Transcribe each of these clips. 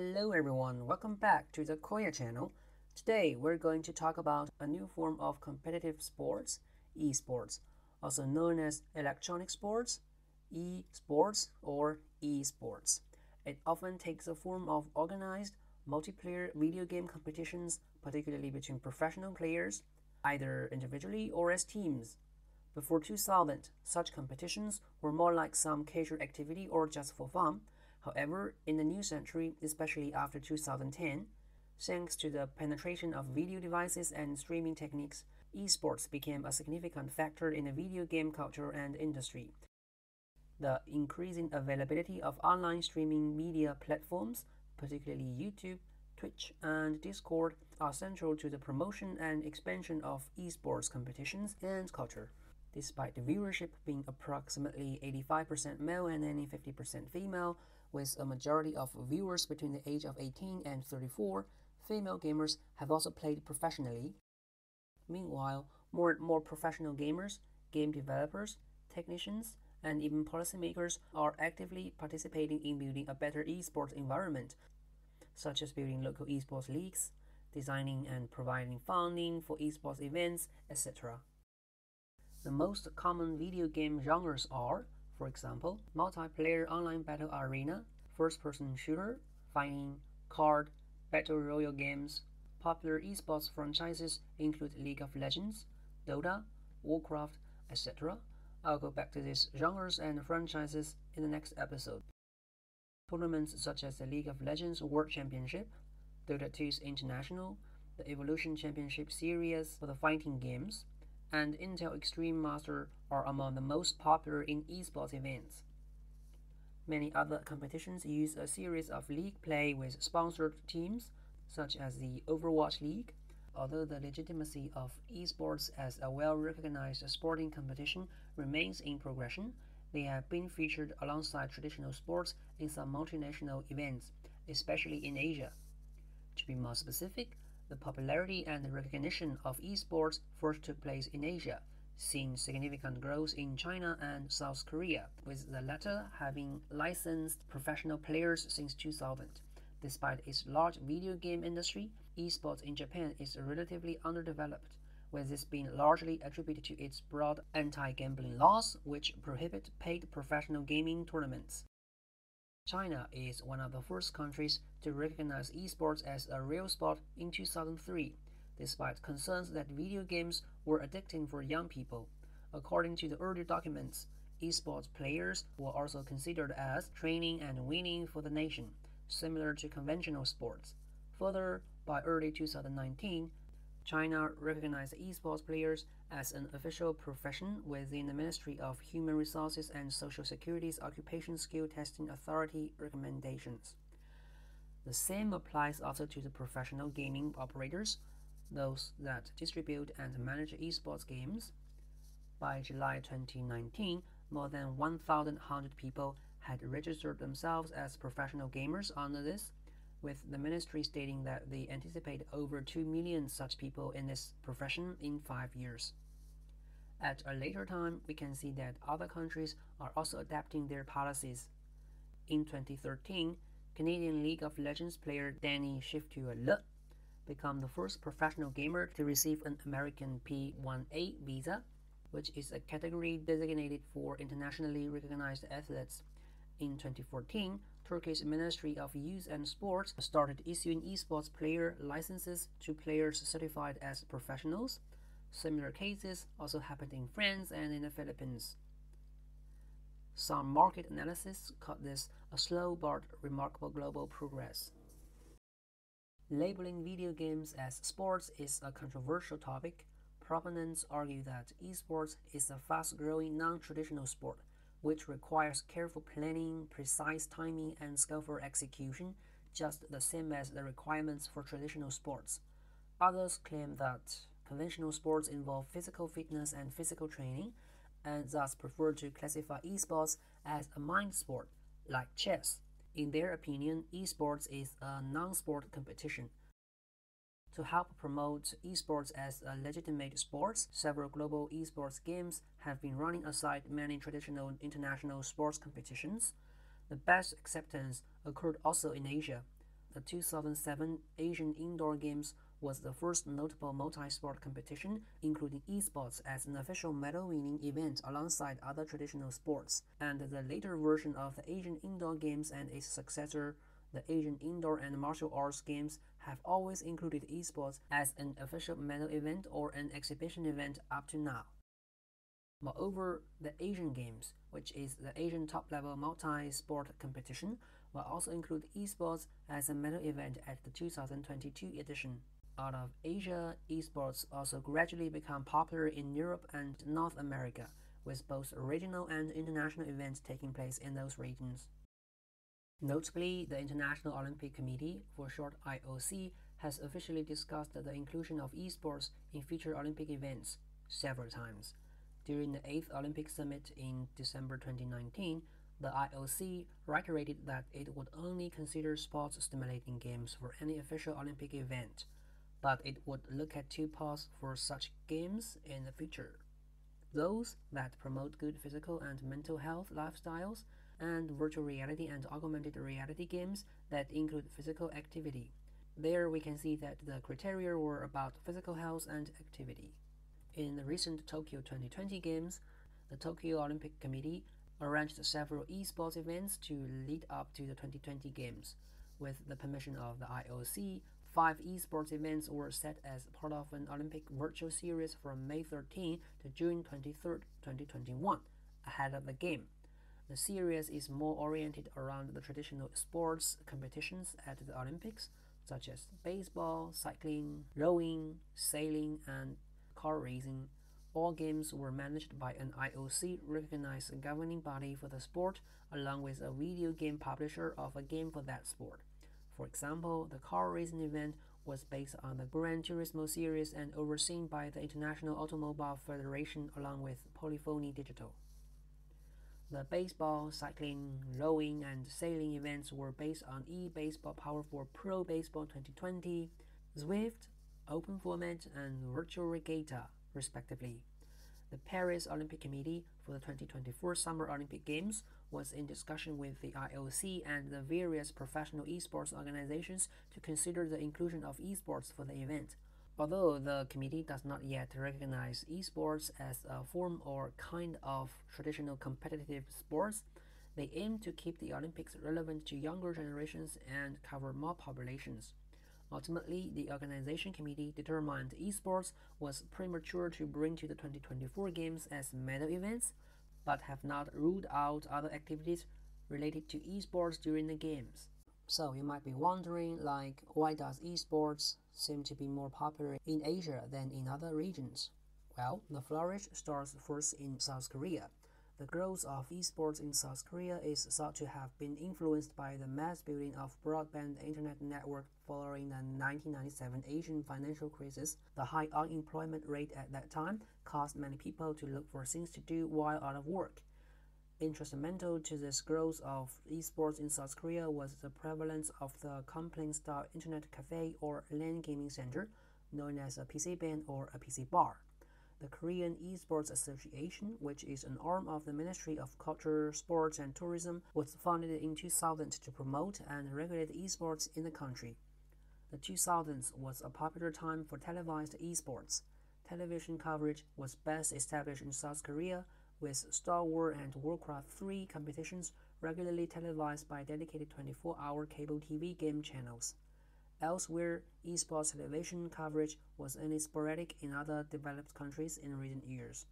Hello everyone, welcome back to the COIR channel. Today we're going to talk about a new form of competitive sports, esports, also known as electronic sports, e-sports or esports. It often takes the form of organized, multiplayer video game competitions, particularly between professional players, either individually or as teams. Before 2000, such competitions were more like some casual activity or just for fun. However, in the new century, especially after 2010, thanks to the penetration of video devices and streaming techniques, esports became a significant factor in the video game culture and industry. The increasing availability of online streaming media platforms, particularly YouTube, Twitch, and Discord, are central to the promotion and expansion of esports competitions and culture. Despite the viewership being approximately 85% male and only 50% female, with a majority of viewers between the age of 18 and 34, female gamers have also played professionally. Meanwhile, more and more professional gamers, game developers, technicians, and even policymakers are actively participating in building a better esports environment, such as building local esports leagues, designing and providing funding for esports events, etc. The most common video game genres are, for example, multiplayer online battle arena, first-person shooter, fighting, card, battle royale games. Popular esports franchises include League of Legends, Dota, Warcraft, etc. I'll go back to these genres and franchises in the next episode. Tournaments such as the League of Legends World Championship, Dota 2's International, the Evolution Championship Series for the fighting games, and Intel Extreme Master are among the most popular in esports events. Many other competitions use a series of league play with sponsored teams, such as the Overwatch League. Although the legitimacy of esports as a well-recognized sporting competition remains in progression, they have been featured alongside traditional sports in some multinational events, especially in Asia. To be more specific, the popularity and recognition of esports first took place in Asia, seeing significant growth in China and South Korea, with the latter having licensed professional players since 2000. Despite its large video game industry, esports in Japan is relatively underdeveloped, with this being largely attributed to its broad anti-gambling laws, which prohibit paid professional gaming tournaments. China is one of the first countries to recognize esports as a real sport in 2003, despite concerns that video games were addicting for young people. According to the early documents, esports players were also considered as training and winning for the nation, similar to conventional sports. Further, by early 2019, China recognized esports players as an official profession within the Ministry of Human Resources and Social Security's Occupation Skill Testing Authority recommendations. The same applies also to the professional gaming operators, those that distribute and manage esports games. By July 2019, more than 1,100 people had registered themselves as professional gamers under this, with the ministry stating that they anticipate over 2 million such people in this profession in 5 years. At a later time, we can see that other countries are also adapting their policies. In 2013, Canadian League of Legends player Danny Shiftuale became the first professional gamer to receive an American P1A visa, which is a category designated for internationally recognized athletes. In 2014, Turkey's Ministry of Youth and Sports started issuing esports player licenses to players certified as professionals. Similar cases also happened in France and in the Philippines. Some market analysis called this a slow but remarkable global progress. Labeling video games as sports is a controversial topic. Proponents argue that esports is a fast-growing non-traditional sport, which requires careful planning, precise timing, and skillful execution, just the same as the requirements for traditional sports. Others claim that conventional sports involve physical fitness and physical training, and thus prefer to classify esports as a mind sport, like chess. In their opinion, esports is a non-sport competition. To help promote esports as a legitimate sport, several global esports games have been running aside many traditional international sports competitions. The best acceptance occurred also in Asia. The 2007 Asian Indoor Games was the first notable multi-sport competition, including esports as an official medal-winning event alongside other traditional sports, and the later version of the Asian Indoor Games and its successor, the Asian Indoor and Martial Arts Games, have always included esports as an official medal event or an exhibition event up to now. Moreover, the Asian Games, which is the Asian top-level multi-sport competition, will also include esports as a medal event at the 2022 edition. Out of Asia, esports also gradually become popular in Europe and North America, with both regional and international events taking place in those regions. Notably, the International Olympic Committee, for short IOC, has officially discussed the inclusion of esports in future Olympic events several times. During the 8th Olympic Summit in December 2019, the IOC reiterated that it would only consider sports-stimulating games for any official Olympic event, but it would look at two paths for such games in the future: those that promote good physical and mental health lifestyles, and virtual reality and augmented reality games that include physical activity. There we can see that the criteria were about physical health and activity. In the recent Tokyo 2020 Games, the Tokyo Olympic Committee arranged several esports events to lead up to the 2020 Games. With the permission of the IOC, 5 esports events were set as part of an Olympic virtual series from May 13 to June 23, 2021, ahead of the game. The series is more oriented around the traditional sports competitions at the Olympics, such as baseball, cycling, rowing, sailing, and car racing. All games were managed by an IOC-recognized governing body for the sport, along with a video game publisher of a game for that sport. For example, the car racing event was based on the Gran Turismo series and overseen by the International Automobile Federation along with Polyphony Digital. The baseball, cycling, rowing, and sailing events were based on eBaseball Powerball Pro Baseball 2020, Zwift, Open Format, and Virtual Regatta, respectively. The Paris Olympic Committee for the 2024 Summer Olympic Games was in discussion with the IOC and the various professional esports organizations to consider the inclusion of esports for the event. Although the committee does not yet recognize esports as a form or kind of traditional competitive sports, they aim to keep the Olympics relevant to younger generations and cover more populations. Ultimately, the organization committee determined esports was premature to bring to the 2024 Games as medal events, but have not ruled out other activities related to esports during the Games. So you might be wondering, why does esports seem to be more popular in Asia than in other regions? Well, the flourish starts first in South Korea. The growth of esports in South Korea is thought to have been influenced by the mass building of broadband internet network following the 1997 Asian financial crisis. The high unemployment rate at that time caused many people to look for things to do while out of work. Instrumental to this growth of esports in South Korea was the prevalence of the complaint-style internet cafe or LAN gaming center, known as a PC band or a PC bar. The Korean Esports Association, which is an arm of the Ministry of Culture, Sports and Tourism, was founded in 2000 to promote and regulate esports in the country. The 2000s was a popular time for televised esports. Television coverage was best established in South Korea, with Star Wars and Warcraft 3 competitions regularly televised by dedicated 24-hour cable TV game channels. Elsewhere, esports television coverage was only sporadic in other developed countries in recent years.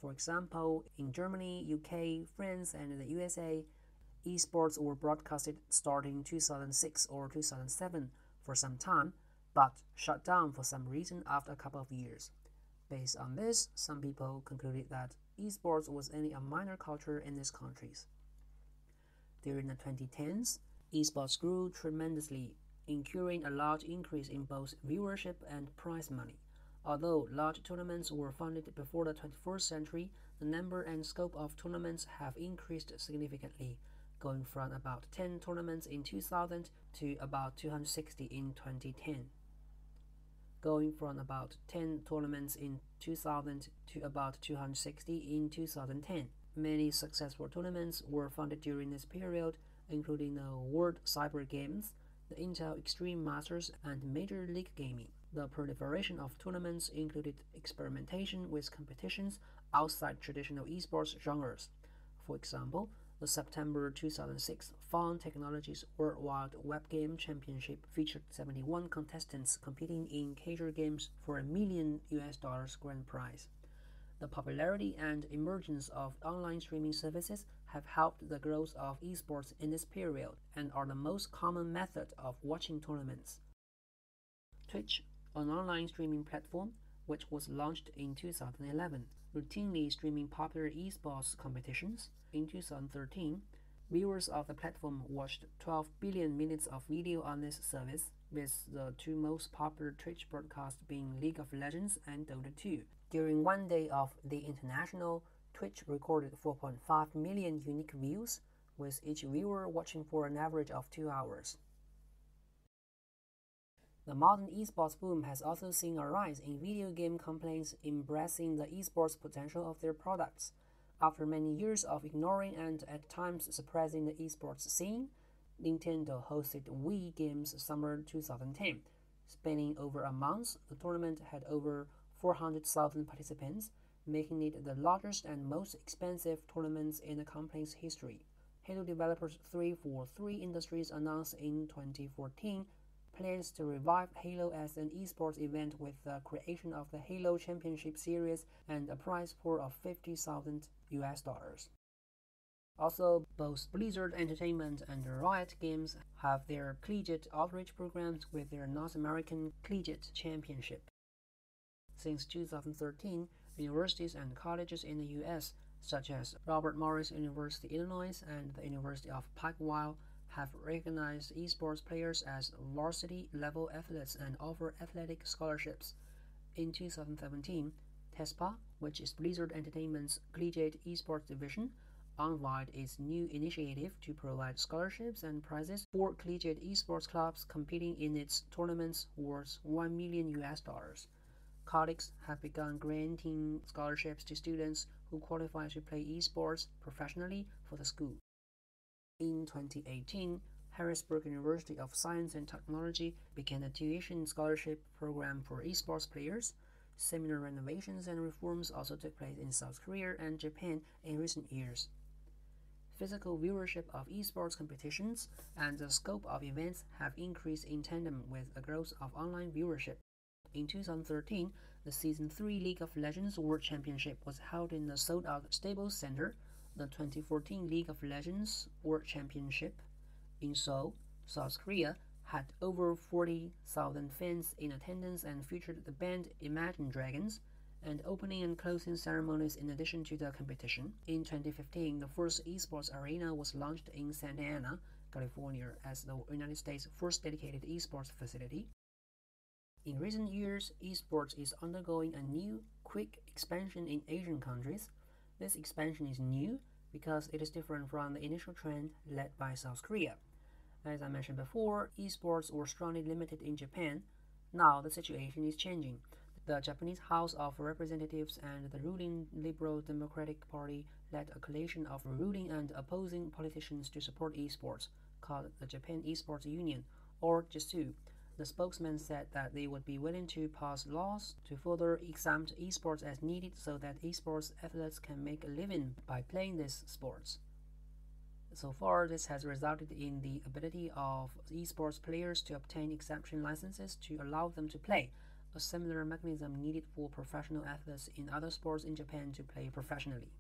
For example, in Germany, UK, France, and the USA, esports were broadcasted starting 2006 or 2007 for some time, but shut down for some reason after a couple of years. Based on this, some people concluded that esports was only a minor culture in these countries. During the 2010s, esports grew tremendously, incurring a large increase in both viewership and prize money. Although large tournaments were founded before the 21st century, the number and scope of tournaments have increased significantly, going from about 10 tournaments in 2000 to about 260 in 2010. Going from about 10 tournaments in 2000 to about 260 in 2010. Many successful tournaments were founded during this period, including the World Cyber Games, the Intel Extreme Masters, and Major League Gaming. The proliferation of tournaments included experimentation with competitions outside traditional esports genres. For example, the September 2006 Fun Technologies Worldwide Web Game Championship featured 71 contestants competing in casual games for $1 million grand prize. The popularity and emergence of online streaming services have helped the growth of esports in this period and are the most common method of watching tournaments. Twitch, an online streaming platform, which was launched in 2011, routinely streaming popular esports competitions. In 2013, viewers of the platform watched 12 billion minutes of video on this service, with the two most popular Twitch broadcasts being League of Legends and Dota 2. During one day of the international, Twitch recorded 4.5 million unique views, with each viewer watching for an average of 2 hours. The modern esports boom has also seen a rise in video game companies embracing the esports potential of their products. After many years of ignoring and at times suppressing the esports scene, Nintendo hosted Wii Games Summer 2010. Spanning over a month, the tournament had over 400,000 participants, making it the largest and most expensive tournament in the company's history. Halo developers 343 Industries announced in 2014 plans to revive Halo as an esports event with the creation of the Halo Championship Series and a prize pool of $50,000. Also, both Blizzard Entertainment and Riot Games have their collegiate outreach programs with their North American Collegiate Championship. Since 2013, universities and colleges in the U.S., such as Robert Morris University, Illinois, and the University of Pikeville, have recognized esports players as varsity-level athletes and offer athletic scholarships. In 2017, TESPA, which is Blizzard Entertainment's collegiate esports division, unveiled its new initiative to provide scholarships and prizes for collegiate esports clubs competing in its tournaments worth $1 million. Colleges have begun granting scholarships to students who qualify to play esports professionally for the school. In 2018, Harrisburg University of Science and Technology began a tuition scholarship program for esports players. Similar renovations and reforms also took place in South Korea and Japan in recent years. Physical viewership of esports competitions and the scope of events have increased in tandem with the growth of online viewership. In 2013, the Season 3 League of Legends World Championship was held in the sold-out Staples Center. The 2014 League of Legends World Championship in Seoul, South Korea, had over 40,000 fans in attendance and featured the band Imagine Dragons, and opening and closing ceremonies in addition to the competition. In 2015, the first esports arena was launched in Santa Ana, California, as the United States' first dedicated esports facility. In recent years, esports is undergoing a new, quick expansion in Asian countries. This expansion is new because it is different from the initial trend led by South Korea. As I mentioned before, esports were strongly limited in Japan. Now the situation is changing. The Japanese House of Representatives and the ruling Liberal Democratic Party led a coalition of ruling and opposing politicians to support esports, called the Japan Esports Union, or JESU. The spokesman said that they would be willing to pass laws to further exempt esports as needed so that esports athletes can make a living by playing these sports. So far, this has resulted in the ability of esports players to obtain exemption licenses to allow them to play, a similar mechanism needed for professional athletes in other sports in Japan to play professionally.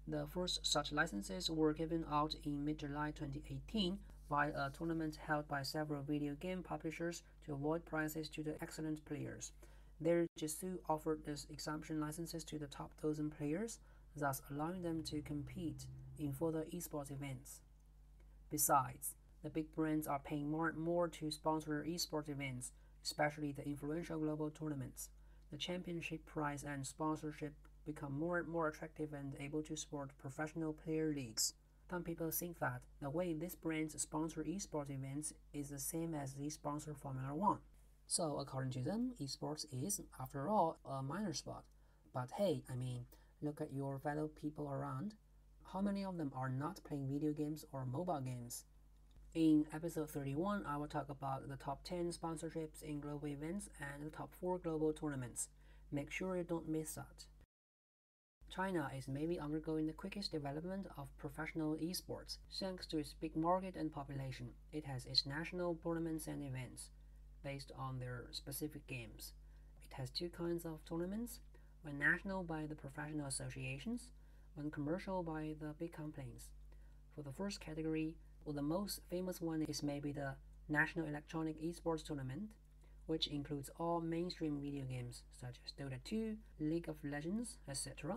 The first such licenses were given out in mid-July 2018 via a tournament held by several video game publishers to award prizes to the excellent players. There, JESU offered these exemption licenses to the top dozen players, thus allowing them to compete in further esports events. Besides, the big brands are paying more and more to sponsor esports events, especially the influential global tournaments. The championship prize and sponsorship become more and more attractive and able to support professional player leagues. Some people think that the way these brands sponsor esports events is the same as they sponsor Formula 1. So according to them, esports is, after all, a minor sport. But hey, look at your fellow people around. How many of them are not playing video games or mobile games? In episode 31, I will talk about the top 10 sponsorships in global events and the top 4 global tournaments. Make sure you don't miss that. China is maybe undergoing the quickest development of professional esports. Thanks to its big market and population, it has its national tournaments and events based on their specific games. It has two kinds of tournaments, one national by the professional associations, one commercial by the big companies. For the first category, well, the most famous one is maybe the National Electronic Esports Tournament, which includes all mainstream video games such as Dota 2, League of Legends, etc.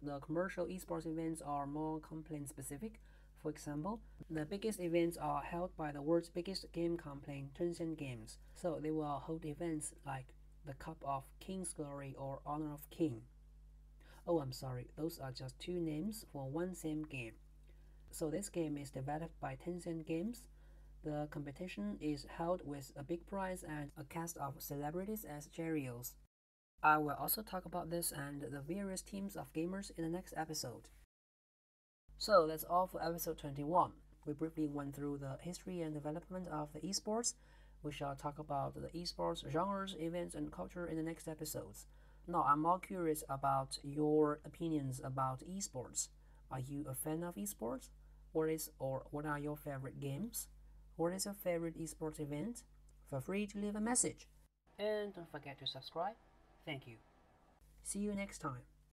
The commercial esports events are more complaint specific. For example, the biggest events are held by the world's biggest game company, Tencent Games. So they will hold events like the Cup of King's Glory or Honor of King. Oh, I'm sorry, those are just two names for one same game. So this game is developed by Tencent Games. The competition is held with a big prize and a cast of celebrities as juriors. I will also talk about this and the various teams of gamers in the next episode. So that's all for episode 21. We briefly went through the history and development of the esports. We shall talk about the esports genres, events, and culture in the next episodes. Now, I'm more curious about your opinions about esports. Are you a fan of esports? What are your favorite games? What is your favorite esports event? Feel free to leave a message. And don't forget to subscribe. Thank you. See you next time.